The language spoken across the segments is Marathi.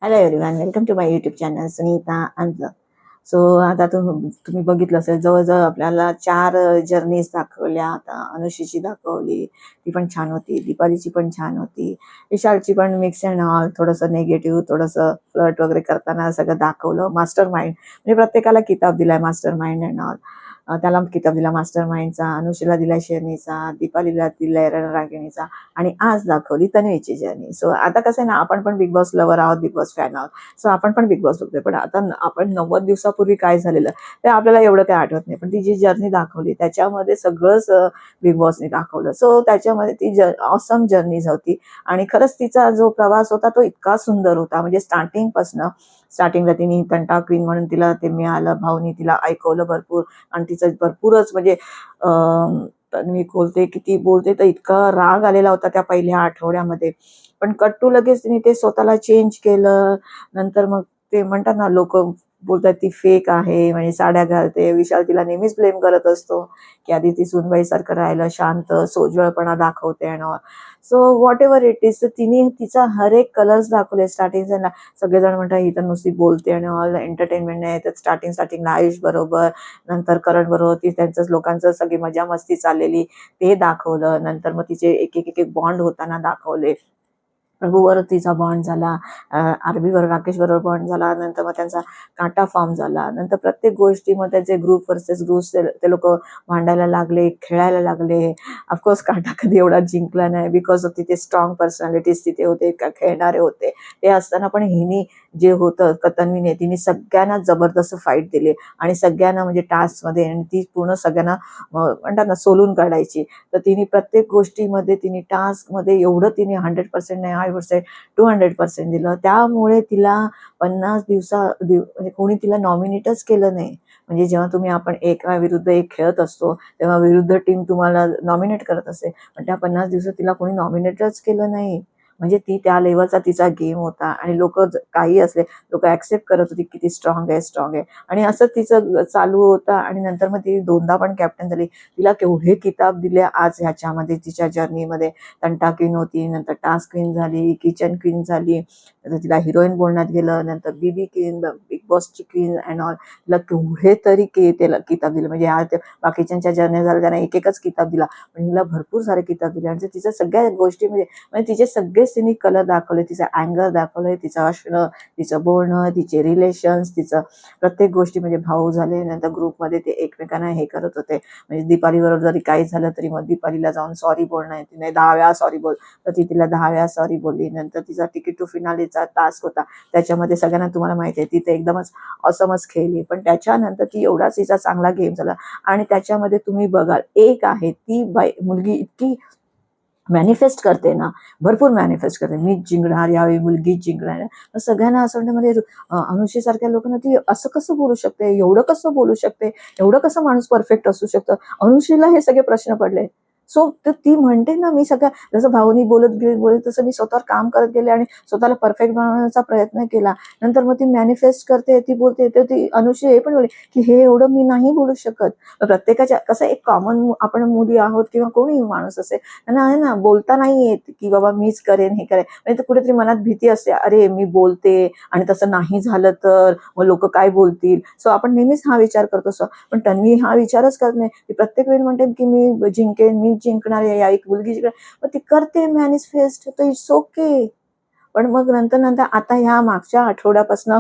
Hello everyone, welcome to my YouTube channel Sunita Andh. So आता तुम्ही बघितलं असेल, जवळजवळ आपल्याला 4 जर्नीज दाखवल्या. आता अनुशीची दाखवली, ती पण छान होती. दीपालीची पण छान होती. विशालची पण मिक्स अँड ऑल, थोडंसं निगेटिव्ह, थोडंसं फ्लर्ट वगैरे करताना सगळं दाखवलं. मास्टर माइंड म्हणजे प्रत्येकाला किताब दिलाय मास्टर माइंड अँड ऑल. त्याला किताब दिला मास्टर माइंडचा, अनुशीला दिलाय शेरणीचा, दीपालीला दिलाय रणरागिणीचा, आणि आज दाखवली तन्वीची जर्नी. सो आता कसं आहे ना, आपण पण बिग बॉस लवर आहोत, बिग बॉस फॅन आहोत. सो आपण पण बिग बॉस बघतोय. पण आता आपण 90 दिवसापूर्वी काय झालेलं ते आपल्याला एवढं काही आठवत नाही. पण ती जी जर्नी दाखवली त्याच्यामध्ये सगळंच बिग बॉसने दाखवलं. सो त्याच्यामध्ये ती ऑसम जर्नी होती. आणि खरंच तिचा जो प्रवास होता तो इतका सुंदर होता. म्हणजे स्टार्टिंगला तिने तंटा क्वीन म्हणून तिला ते मिळालं. भाऊनी तिला ऐकवलं भरपूर, आणि तिचं भरपूरच म्हणजे तन्वी बोलते, किती बोलते, तर इतका राग आलेला होता त्या पहिल्या आठवड्यामध्ये. पण कट टू लगेच तिने ते स्वतःला चेंज केलं. नंतर मग ते म्हणतात ना, लोक बोलतात ती फेक आहे, म्हणजे साड्या घालते. विशाल तिला नेहमीच ब्लेम करत असतो की आधी ती सुनबाईसारखं राहिलं, शांत सोज्वळपणा दाखवते आणि so what ever it is. तिने तिचा हर एक कलर्स दाखवले. स्टार्टिंगला सगळेजण म्हणतात ही तर नुसती बोलते आणि ऑल एंटरटेनमेंट नाही. तर स्टार्टिंगला आयुष बरोबर, नंतर करण बरोबर ती त्यांचं लोकांचं सगळी मजा मस्ती चाललेली ते दाखवलं. नंतर मग तिचे एक बॉन्ड होताना दाखवले. प्रभूवर तिचा बॉन्ड झाला, आरबी बरोबर, राकेश बरोबर बॉन्ड झाला. नंतर मग त्यांचा काटा फॉर्म झाला. नंतर प्रत्येक गोष्टी मग त्यांचे ग्रुप वर्सेस ग्रुप ते लोक भांडायला लागले, खेळायला लागले. ऑफकोर्स काटा कधी एवढा जिंकला नाही, बिकॉज ऑफ तिथे स्ट्रॉंग पर्सनॅलिटीज तिथे होते, खेळणारे होते. ते असताना पण हिनी जे होतं तन्वीने, तिने सगळ्यांना जबरदस्त फाईट दिली आणि सगळ्यांना म्हणजे टास्कमध्ये, आणि ती पूर्ण सगळ्यांना म्हणतात ना सोलून काढायची. तर तिने प्रत्येक गोष्टीमध्ये तिने टास्कमध्ये एवढं तिने 100% नाही, आय वुड से 200% दिलं. त्यामुळे तिला 50 म्हणजे कोणी तिला नॉमिनेटच केलं नाही. म्हणजे जेव्हा आपण एका विरुद्ध एक खेळत असतो तेव्हा विरुद्ध टीम तुम्हाला नॉमिनेट करत असते, पण त्या 50 दिवसात तिला कोणी नॉमिनेटच केलं नाही. म्हणजे ती त्या लेवलचा तिचा गेम होता, आणि लोक काही असले, लोक ऍक्सेप्ट करत होती की ती स्ट्रॉंग आहे. आणि असं तिचं चालू होतं. आणि नंतर मग ती 2दा पण कॅप्टन झाली. तिला केवढे किताब दिले आज ह्याच्यामध्ये, तिच्या जर्नीमध्ये. तंटा क्वीन होती, नंतर टास्क क्वीन झाली, किचन क्वीन झाली, नंतर तिला हिरोईन बोलण्यात गेलं, नंतर बीबी क्वीन, बिग बॉसची क्वीन अँड ऑल. तिला केवढे तरी त्याला किताब दिले. म्हणजे बाकीच्यांच्या जर्नी झाल्या त्यांना एकच किताब दिला, पण हिला भरपूर सारे किताब दिले. आणि तिच्या सगळ्या गोष्टी म्हणजे तिचे सगळेच तिने कलर दाखवले. तिचा अँगर दाखवलंय, तिचं असणं, तिचं बोलणं, तिचे रिलेशन्स, तिचं प्रत्येक गोष्टी. म्हणजे भाऊ झाले, नंतर ग्रुपमध्ये ते एकमेकांना हे करत होते. म्हणजे दीपाली बरोबर जरी काही झालं तरी मग दीपालीला जाऊन सॉरी बोलणं, तिने 10 वेळा सॉरी बोल, तर ती तिला 10 वेळा सॉरी बोलली. नंतर तिचा तिकीट टू फिनालेचा टास्क होता, त्याच्यामध्ये सगळ्यांना तुम्हाला माहिती आहे तिथे एकदमच असमच खेळली. पण त्याच्यानंतर ती एवढाच तिचा चांगला गेम झाला. आणि त्याच्यामध्ये तुम्ही बघाल, एक आहे ती मुलगी इतकी मॅनिफेस्ट करते ना, भरपूर मॅनिफेस्ट करते, मीच जिंकणार, यावेळी मुलगीच जिंकणार. सगळ्यांना असं वाटतं म्हणजे अनुषेसारख्या लोकांना ती असं कसं बोलू शकते, एवढं कसं बोलू शकते, एवढं कसं माणूस परफेक्ट असू शकतं. अनुषेला हे सगळे प्रश्न पडले. सो तर ती म्हणते ना, मी सगळ्या जसं भाऊनी बोलत तसं मी स्वतःवर काम करत गेले आणि स्वतःला परफेक्ट बनवण्याचा प्रयत्न केला. नंतर मग ती मॅनिफेस्ट करते, ती बोलते. तर ती अनुषे हे पण बोलते की हे एवढं मी नाही बोलू शकत. प्रत्येकाच्या कसं एक कॉमन आपण मुली आहोत किंवा कोणीही माणूस असेल, त्यांना आहे ना बोलता नाही येत की बाबा मीच करेन, हे करेन. म्हणजे कुठेतरी मनात भीती असते, अरे मी बोलते आणि तसं नाही झालं तर मग लोक काय बोलतील. सो आपण नेहमीच हा विचार करतो असतो. पण तन्वी हा विचारच करत नाही. ती प्रत्येक वेळी म्हणते की मी जिंकेन, मी जिंकणार आहे, या एक मुलगी जिंकणार. मग ती करते मॅनिफेस्ट, तर इट्स ओके. पण मग नंतर आता ह्या मागच्या आठवड्यापासून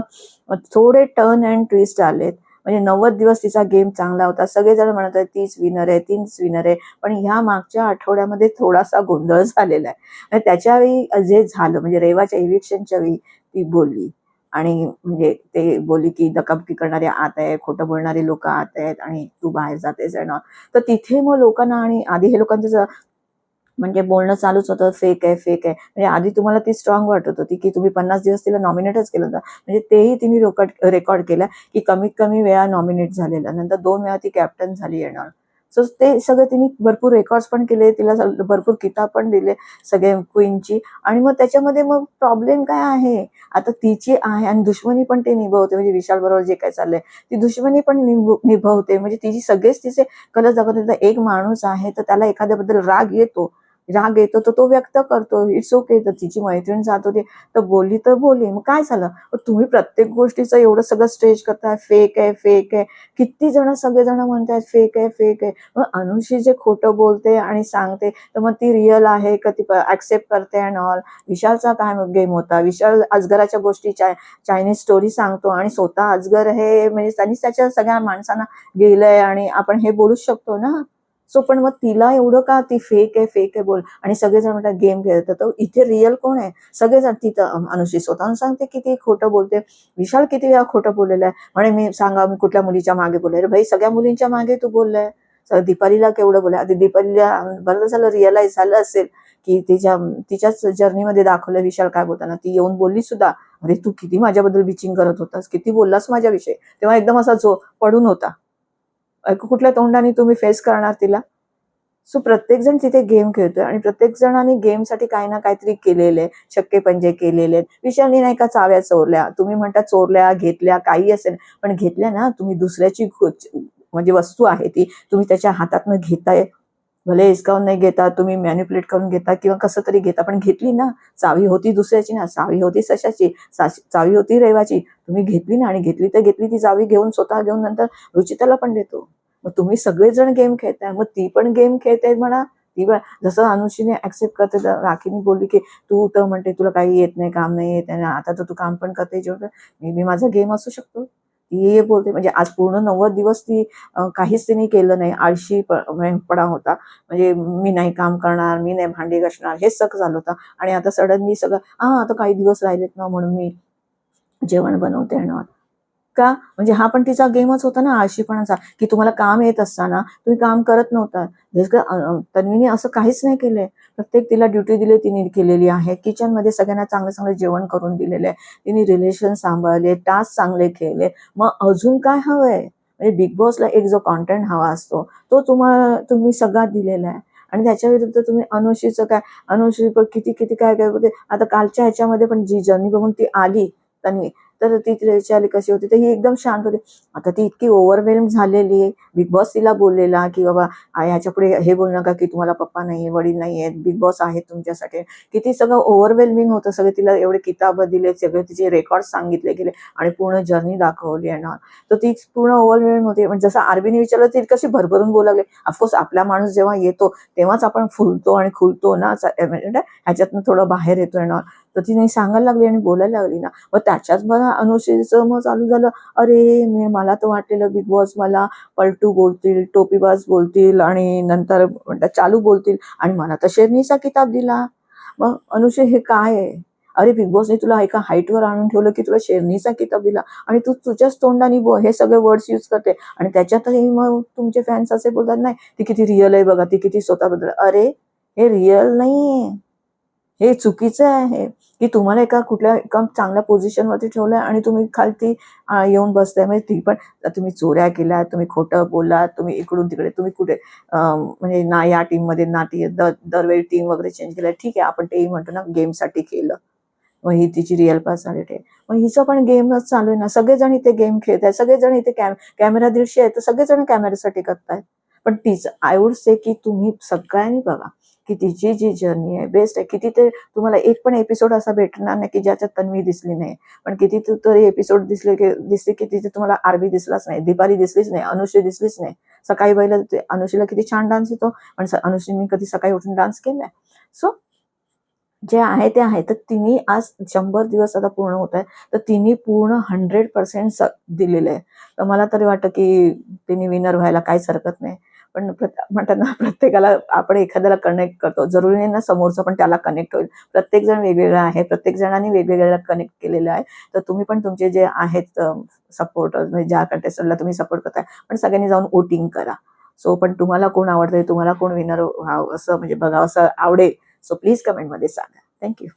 थोडे टर्न अँड ट्विस्ट आलेत. म्हणजे 90 दिवस तिचा गेम चांगला होता, सगळेजण म्हणत आहेत तीच विनर आहे, तीच विनर आहे. पण ह्या मागच्या आठवड्यामध्ये थोडासा गोंधळ झालेला आहे. आणि त्याच्यावेळी जे झालं, म्हणजे रेवाच्या इव्हिक्शनच्या वेळी ती बोलली, आणि म्हणजे ते बोलली की दकाबकी करणारे आत आहे, खोटं बोलणारे लोक आत आहेत, आणि तू बाहेर जातेस ना. तर तिथे मग लोकांना, आणि आधी हे लोकांचं म्हणजे बोलणं चालूच होतं, फेक आहे, फेक आहे. म्हणजे आधी तुम्हाला ती स्ट्रॉंग वाटत होती की तुम्ही 50 दिवस तिला नॉमिनेटच केलं होतं. म्हणजे तेही तिने रेकॉर्ड केलं की कमीत कमी वेळा नॉमिनेट झालेलं, नंतर 2 वेळा ती कॅप्टन झाली येणार. सो ते सगळं तिने भरपूर रेकॉर्ड्स पण केले, तिला भरपूर किताब पण दिले सगळे क्वीनची. आणि मग त्याच्यामध्ये मग प्रॉब्लेम काय आहे, आता तिची आहे आणि दुश्मनी पण ते निभवते. म्हणजे विशाल बरोबर जे काय चाललंय ती दुश्मनी पण निभवते. म्हणजे तिची सगळेच तिचे कलर दाखवते. एक माणूस आहे तर त्याला एखाद्याबद्दल राग येतो, राग येतो तर तो व्यक्त करतो, इट्स ओके. तर तिची मैत्रीण जात होती तर बोलली, मग काय झालं? तुम्ही प्रत्येक गोष्टीचं एवढं सगळं स्ट्रेच करताय, फेक आहे, फेक आहे. किती जण सगळेजण म्हणतात फेक आहे, फेक आहे. मग अनुषी जे खोटं बोलते आणि सांगते तर मग ती रिअल आहे का, ती ऍक्सेप्ट करते अँड ऑल. विशालचा काय गेम होता? विशाल अजगराच्या गोष्टी चायनीज स्टोरी सांगतो आणि स्वतः अजगर हे म्हणजे त्यांनीच त्याच्या सगळ्या माणसांना गेलंय आणि आपण हे बोलूच शकतो ना. सो पण मग तिला एवढं का ती फेक आहे बोल, आणि सगळेजण म्हणतात गेम खेळतात. तर इथे रिअल कोण आहे? सगळेजण. तिथं अनुश्री स्वतःहून सांगते की ती खोटं बोलते. विशाल किती वेळा खोटं बोललेलं आहे, म्हणे मी सांगा मी कुठल्या मुलीच्या मागे बोलले. भाई सगळ्या मुलींच्या मागे तू बोललाय. दीपालीला केवढं बोलले. आधी दीपालीला बरं झालं रिअलाइज झालं असेल की तिच्याच जर्नीमध्ये दाखवलं विशाल काय बोलताना. ती येऊन बोलली सुद्धा, अरे तू किती माझ्याबद्दल बिचिंग करत होतास, किती बोललास माझ्याविषयी. तेव्हा एकदम असा पडून होता. कुठल्या तोंडाने तुम्ही फेस करणार तिला? सो प्रत्येक जण तिथे गेम खेळतोय आणि प्रत्येक जणांनी गेमसाठी काही ना काहीतरी केलेले, शक्के पंजे केलेले. विशालनी नाही का चाव्या चोरल्या, तुम्ही म्हणता चोरल्या, घेतल्या, काही असेल, पण घेतल्या ना तुम्ही. दुसऱ्याची म्हणजे वस्तू आहे ती, तुम्ही त्याच्या हातातनं घेताय. भले हिसकावून नाही घेता, तुम्ही मॅन्युप्युलेट करून घेता किंवा कसं तरी घेता, पण घेतली ना. चावी होती दुसऱ्याची ना, चावी होती सशाची, चावी होती रैवाची. तुम्ही घेतली ना, आणि घेतली तर घेतली ती चावी घेऊन, स्वतः घेऊन नंतर रुचिताला पण देतो. मग तुम्ही सगळेजण गेम खेळताय, मग ती पण गेम खेळते म्हणा. ती पण जसं अनुषीने ऍक्सेप्ट करते, तर राखीने बोलली की तू तर म्हणते तुला काही येत नाही, काम नाही येत, आता तर तू काम पण करते, जेवढं मी माझा गेम असू शकतो. ती बोलते म्हणजे आज पूर्ण 90 दिवस ती काहीच तिने केलं नाही, आळशी पणा होता. म्हणजे मी नाही काम करणार, मी नाही भांडी घासणार, हे सगळं झालं होतं. आणि आता सडनली सगळं आता काही दिवस राहिलेत ना म्हणून मी जेवण बनवते येणार का. म्हणजे हा पण तिचा गेमच होता ना आळशीपणाचा, की तुम्हाला काम येत असताना तुम्ही काम करत नव्हता. तन्वीने असं काहीच नाही केलंय. प्रत्येक तिला ड्युटी दिली तिने केलेली आहे. किचन मध्ये सगळ्यांना चांगलं चांगलं जेवण करून दिलेलं आहे. तिने रिलेशन सांभाळले, टास्क चांगले केले. मग अजून काय हवंय? म्हणजे बिग बॉसला एक जो कॉन्टेंट हवा असतो तो तुम्ही सगळा दिलेला आहे. आणि त्याच्या विरुद्ध तुम्ही अनुषीचं काय, अनुषी पण किती किती काय काय होते. आता कालच्या ह्याच्यामध्ये पण जी जर्नी बघून ती आली तन्वी, तर ती तिच्या कशी होती, तर ही एकदम शांत होती. आता ती इतकी ओव्हरवेल्म झालेली. बिग बॉस तिला बोललेला की बाबा ह्याच्या पुढे हे बोलू नका की तुम्हाला पप्पा नाहीये, वडील नाहीयेत, बिग बॉस आहे तुमच्यासाठी. किती सगळं ओव्हरवेल्मिंग होतं. सगळे तिला एवढे किताब दिले, सगळे तिचे रेकॉर्ड सांगितले गेले आणि पूर्ण जर्नी दाखवली आहे ना. तर ती पूर्ण ओव्हरवेल्म होती. म्हणजे जसं आरबीने विचारलं ती कशी भरभरून बोलायला लागली. ऑफकोर्स आपला माणूस जेव्हा येतो तेव्हाच आपण फुलतो आणि खुलतो ना, ह्याच्यातनं थोडं बाहेर येतोय ना. तर तिने सांगायला लागली आणि बोलायला लागली ना. मग त्याच्याच मला अनुषेचं मग चालू झालं, अरे मला तर वाटलेलं बिग बॉस मला पलटू बोलतील, टोपीबाज बोलतील आणि नंतर म्हणतात चालू बोलतील, आणि मला तर शेरनीचा किताब दिला. मग अनुषे हे काय आहे? अरे बिग बॉसने तुला एका हाईटवर आणून ठेवलं की तुला शेरनीचा किताब दिला आणि तू तुझ्याच तोंडाने हे सगळे वर्ड्स यूज करते. आणि त्याच्यातही मग तुमचे फॅन्स असे बोलतात, नाही ती किती रिअल आहे बघा, ती किती स्वतःबद्दल. अरे हे रिअल नाहीये, हे चुकीचं आहे की तुम्हाला एका चांगल्या पोझिशनवरती ठेवलंय आणि तुम्ही खालती येऊन बसताय. म्हणजे ती पण तुम्ही चोऱ्या केल्या, तुम्ही खोटं बोललात, तुम्ही इकडून तिकडे, तुम्ही कुठे म्हणजे ना या टीम मध्ये ना दरवेळी टीम वगैरे चेंज केलं. ठीक आहे, आपण तेही म्हणतो ना गेमसाठी केलं. मग ही तिची रिअल पर्सनॅलिटी आहे. मग हिचं पण गेमच चालू आहे ना. सगळेजण इथे गेम खेळत आहेत, सगळेजण इथे कॅमेरा 150 आहे तर सगळेजण कॅमेऱ्यासाठी करतायत. पण तिचं आय वुड से की तुम्ही सगळ्यांनी बघा की तिची जी जर्नी आहे बेस्ट आहे. किती ते तुम्हाला एक पण एपिसोड असा भेटणार नाही की ज्याच्यात तन्वी दिसली नाही. पण किती तरी एपिसोड दिसले की तिथे तुम्हाला आरबी दिसलाच नाही, दीपाली दिसलीच नाही, अनुश्री दिसलीच नाही. सकाळी पहिलं अनुश्रीला किती छान डान्स येतो, पण अनुश्रीने कधी सकाळी उठून डान्स केलाय? सो जे आहे ते आहे. तर तिने आज 100 दिवस आता पूर्ण होत आहे, तर तिने पूर्ण 100% दिलेलं आहे. तर मला तरी वाटतं की तिने विनर व्हायला काहीच हरकत नाही. पण म्हणतात ना प्रत्येकाला आपण एखाद्याला कनेक्ट करतो, जरुरी नाही ना समोरचा पण त्याला कनेक्ट होईल. प्रत्येक जण वेगवेगळा आहे, प्रत्येक जणांनी वेगवेगळ्याला कनेक्ट केलेलं आहे. तर तुम्ही पण तुमचे जे आहेत सपोर्टर्स, म्हणजे ज्या कंटेस्टंटला तुम्ही सपोर्ट करताय, पण सगळ्यांनी जाऊन वोटिंग करा. सो पण तुम्हाला कोण आवडतंय, तुम्हाला कोण विनर व्हावं असं म्हणजे बघावं असं आवडेल, सो प्लीज कमेंटमध्ये सांगा. थँक्यू.